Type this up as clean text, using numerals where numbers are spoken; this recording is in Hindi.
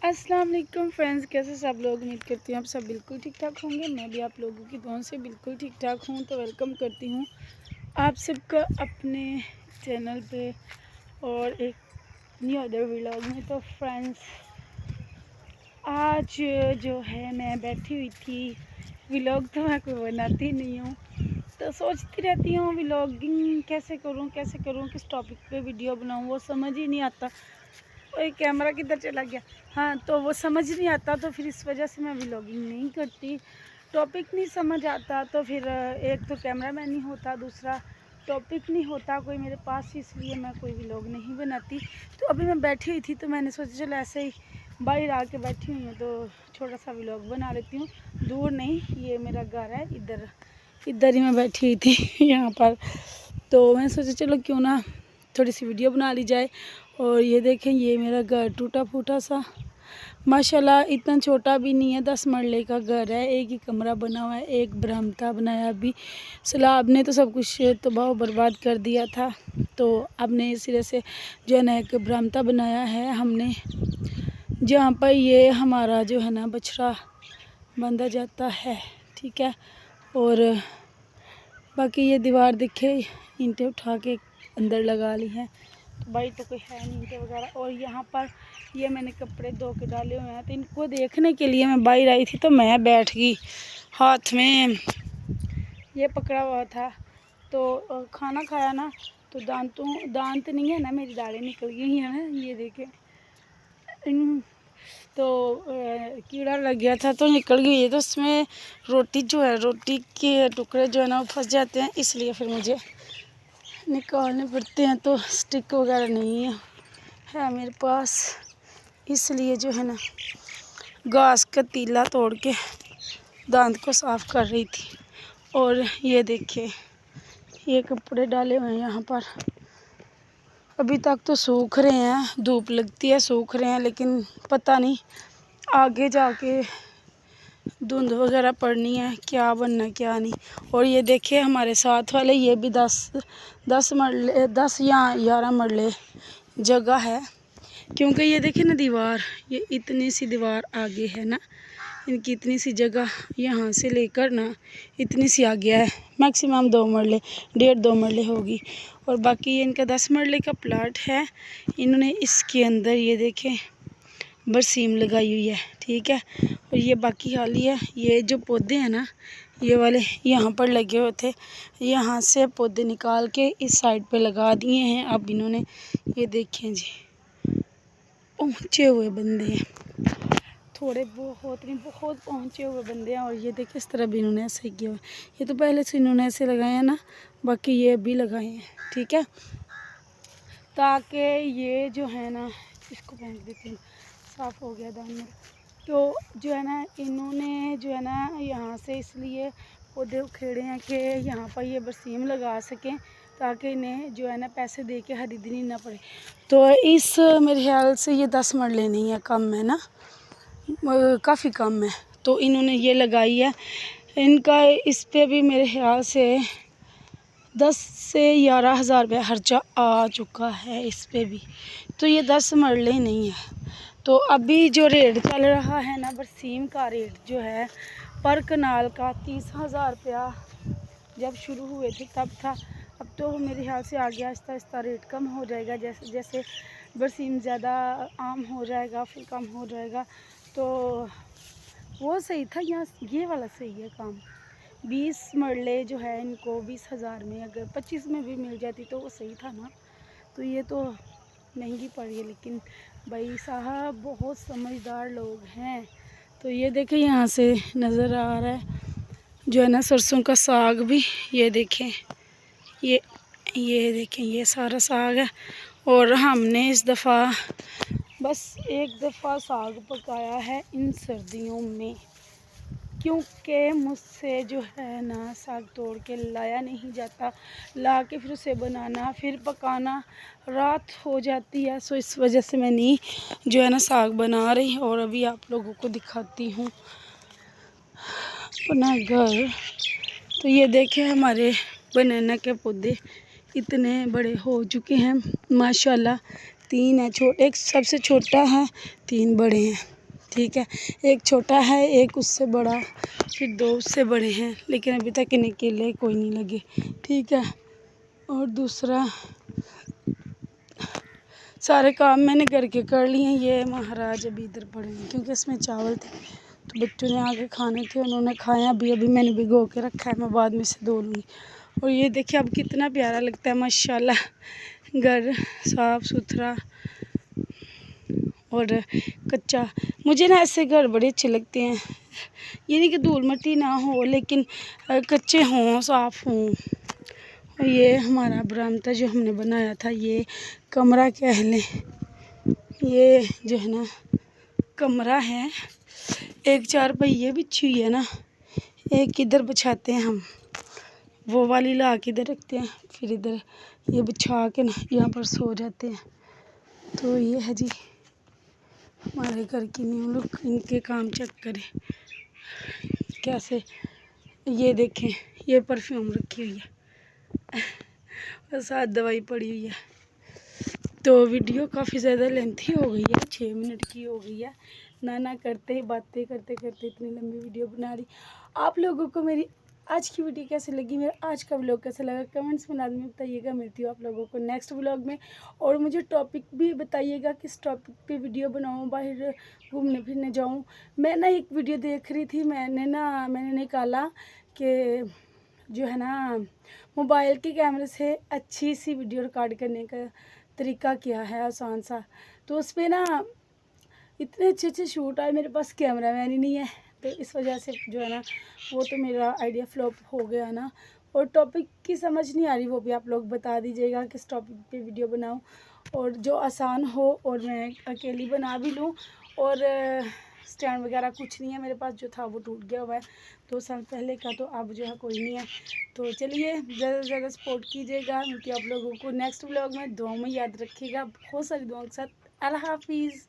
अस्सलाम वालेकुम फ्रेंड्स, कैसे सब लोग। उम्मीद करती हूँ आप सब बिल्कुल ठीक ठाक होंगे। मैं भी आप लोगों की दुआओं से बिल्कुल ठीक ठाक हूँ। तो वेलकम करती हूँ आप सबका अपने चैनल पे और एक न्यू अदर व्लॉग में। तो फ्रेंड्स, आज जो है मैं बैठी हुई थी। व्लॉग तो मैं कोई बनाती नहीं हूँ, तो सोचती रहती हूँ व्लॉगिंग कैसे करूँ किस टॉपिक पे वीडियो बनाऊँ, वो समझ ही नहीं आता। ओए कैमरा किधर चला गया। हाँ, तो वो समझ नहीं आता, तो फिर इस वजह से मैं व्लॉगिंग नहीं करती। टॉपिक नहीं समझ आता तो फिर एक तो कैमरा मैन नहीं होता, दूसरा टॉपिक नहीं होता कोई मेरे पास, इसलिए मैं कोई व्लॉग नहीं बनाती। तो अभी मैं बैठी हुई थी तो मैंने सोचा चलो ऐसे ही बाहर आके बैठी हुई हूँ तो छोटा सा व्लॉग बना लेती हूँ। दूर नहीं, ये मेरा घर है, इधर ही मैं बैठी हुई थी यहाँ पर। तो मैंने सोचा चलो क्यों ना थोड़ी सी वीडियो बना ली जाए। और ये देखें, ये मेरा घर टूटा फूटा सा, माशाल्लाह इतना छोटा भी नहीं है, 10 मरले का घर है। एक ही कमरा बना हुआ है, एक बरामदा बनाया। अभी सैलाब ने तो सब कुछ तबाह बर्बाद कर दिया था, तो अब नए सिरे से जो है ना एक बरामदा बनाया है हमने, जहाँ पर ये हमारा जो है ना बछड़ा बांधा जाता है, ठीक है। और बाकी ये दीवार दिखे, ईंटें उठा के अंदर लगा ली हैं, तो भाई तो कोई है नहीं ईंटें वगैरह। और यहाँ पर ये मैंने कपड़े धो के डाले हुए हैं, तो इनको देखने के लिए मैं बाहर आई थी, तो मैं बैठ गई। हाथ में ये पकड़ा हुआ था, तो खाना खाया ना, तो दांत नहीं है ना, मेरी दाढ़ें निकल गई हैं ना, ये देखें। तो कीड़ा लग गया था तो निकल गई है, तो उसमें रोटी जो है, रोटी के टुकड़े जो है ना वो फंस जाते हैं, इसलिए फिर मुझे निकालने पड़ते हैं। तो स्टिक वगैरह नहीं है मेरे पास, इसलिए जो है ना घास का तीला तोड़ के दांत को साफ़ कर रही थी। और ये देखिए, ये कपड़े डाले हुए हैं यहाँ पर, अभी तक तो सूख रहे हैं, धूप लगती है सूख रहे हैं, लेकिन पता नहीं आगे जाके धुंध वगैरह पड़नी है, क्या बनना क्या नहीं। और ये देखिए हमारे साथ वाले, ये भी 10 मरले 10 या 11 मरले जगह है, क्योंकि ये देखिए ना दीवार, ये इतनी सी दीवार आगे है ना, इनकी इतनी सी जगह यहाँ से लेकर ना इतनी सी आ गया है, मैक्सिमम 2 मरले, 1.5-2 मरले होगी। और बाकी ये इनका 10 मरले का प्लाट है। इन्होंने इसके अंदर ये देखें बरसीम लगाई हुई है, ठीक है। और ये बाकी खाली है। ये जो पौधे हैं ना, ये वाले यहाँ पर लगे हुए थे, यहाँ से पौधे निकाल के इस साइड पे लगा दिए हैं। अब इन्होंने ये देखें जी, पहुँचे हुए बंदे हैं, थोड़े बहुत नहीं, बहुत पहुँचे हुए बंदे हैं। और ये देखिए इस तरह भी इन्होंने ऐसे किया हुआ है, ये तो पहले से इन्होंने ऐसे लगाए हैं ना, बाकी ये भी लगाए हैं, ठीक है। ताकि ये जो है ना, इसको फेंक देती हूँ, साफ़ हो गया दान में। तो जो है ना इन्होंने जो है ना यहाँ से इसलिए पौधे उखेड़े हैं कि यहाँ पर ये बरसीम लगा सकें, ताकि इन्हें जो है ना पैसे दे के खरीदनी ना पड़े। तो इस मेरे ख्याल से ये 10 मरले नहीं है, कम है ना, काफ़ी कम है, तो इन्होंने ये लगाई है। इनका इस पे भी मेरे ख्याल से 10 से 11 हज़ार रुपया खर्चा आ चुका है इस पे भी, तो ये 10 मरले नहीं है। तो अभी जो रेट चल रहा है ना, बरसीम का रेट जो है पर कनाल का 30,000 रुपया जब शुरू हुए थे तब था। अब तो मेरे ख्याल से आगे आहिस्ता आहिस्ता रेट कम हो जाएगा, जैसे जैसे बरसीम ज़्यादा आम हो जाएगा फिर कम हो जाएगा। तो वो सही था, यहाँ ये वाला सही है काम। 20 मरले जो है इनको 20,000 में, अगर 25 में भी मिल जाती तो वो सही था ना। तो ये तो महंगी पड़ी है, लेकिन भाई साहब बहुत समझदार लोग हैं। तो ये देखें यहाँ से नज़र आ रहा है जो है ना सरसों का साग भी, ये देखें, ये देखें ये सारा साग है। और हमने इस दफ़ा बस एक दफ़ा साग पकाया है इन सर्दियों में, क्योंकि मुझसे जो है ना साग तोड़ के लाया नहीं जाता, ला के फिर उसे बनाना फिर पकाना रात हो जाती है। सो इस वजह से मैं नहीं जो है ना साग बना रही। और अभी आप लोगों को दिखाती हूँ अपना घर। तो ये देखें हमारे बनाना के पौधे इतने बड़े हो चुके हैं माशाल्लाह। 3 है छोटे, एक सबसे छोटा है, 3 बड़े हैं। ठीक है। एक छोटा है, एक उससे बड़ा, फिर 2 उससे बड़े हैं, लेकिन अभी तक इन्हें केले कोई नहीं लगे, ठीक है। और दूसरा सारे काम मैंने घर के कर लिए हैं। ये महाराज अभी इधर पड़े हैं क्योंकि इसमें चावल थे तो बच्चों ने आगे खाने थे, उन्होंने खाया। अभी मैंने भिगो के रखा है, मैं बाद में से धो लूँगी। और ये देखिए अब कितना प्यारा लगता है माशाल्लाह, घर साफ़ सुथरा और कच्चा। मुझे ना ऐसे घर बड़े अच्छे लगते हैं, ये नहीं कि धूल मिट्टी ना हो, लेकिन कच्चे हों, साफ़ हों। और ये हमारा बरामदा जो हमने बनाया था, ये कमरा कह लें, ये जो है ना कमरा है। एक चारपाई बिछी हुई है ना, एक इधर बिछाते हैं हम, वो वाली ला के इधर रखते हैं, फिर इधर ये बिछा के ना यहाँ पर सो जाते हैं। तो ये है जी हमारे घर की न्यू लुक। इनके काम चेक करें कैसे, ये देखें, ये परफ्यूम रखी हुई है और साथ दवाई पड़ी हुई है। तो वीडियो काफ़ी ज़्यादा लेंथी हो गई है, 6 मिनट की हो गई है। ना करते ही बातें करते करते इतनी लंबी वीडियो बना रही। आप लोगों को मेरी आज की वीडियो कैसे लगी, मेरा आज का व्लॉग कैसा लगा, कमेंट्स में लाजमी बताइएगा। मिलती हूँ आप लोगों को नेक्स्ट व्लॉग में। और मुझे टॉपिक भी बताइएगा किस टॉपिक पे वीडियो बनाऊँ, बाहर घूमने फिरने जाऊँ। मैं ना एक वीडियो देख रही थी, मैंने निकाला कि जो है ना मोबाइल के कैमरे से अच्छी सी वीडियो रिकॉर्ड करने का तरीका क्या है, आसान सा। तो उस पर ना इतने अच्छे शूट आए, मेरे पास कैमरा मैन ही नहीं है, तो इस वजह से जो है ना वो तो मेरा आइडिया फ्लॉप हो गया ना। और टॉपिक की समझ नहीं आ रही, वो भी आप लोग बता दीजिएगा किस टॉपिक पे वीडियो बनाऊं और जो आसान हो और मैं अकेली बना भी लूँ। और स्टैंड वगैरह कुछ नहीं है मेरे पास, जो था वो टूट गया हुआ है 2 साल पहले का, तो अब जो है कोई नहीं है। तो चलिए ज़्यादा से ज़्यादा सपोर्ट कीजिएगा। मिलती आप लोगों को नेक्स्ट व्लॉग में। दुआ में याद रखिएगा, बहुत सारी दुआओं के साथ। अल्लाह हाफिज़।